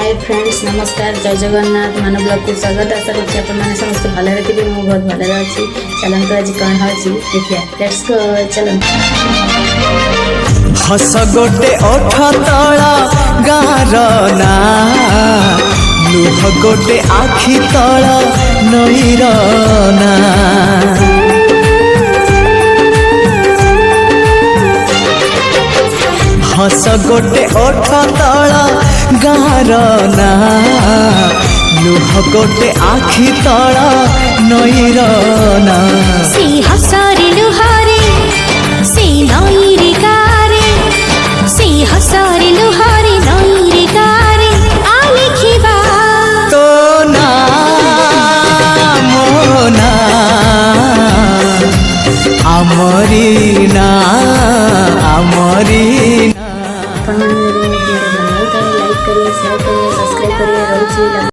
hi friends नमस्कार जय जगन्नाथ मान ब्लॉग को स्वागत आशा करछि अपन माने समस्त भले थे मु बहुत भले अछि चलंतु आज कौन होछि देखिया लेट्स गो चलंतु हस गोटे ओठ तला गारना लुह गोटे आखि तला नईरना हस गोटे ओठ तला गारना लुह गोटे आखि तला नईरना सी हसारे लुहारे सी नईरे गारे सी हसारे लुहारे नईरे गारे आ लिखिबा तो ना मोना आमरी ना अपन मन में लाइक करिए शेयर करिए सब्सक्राइब करिए रोज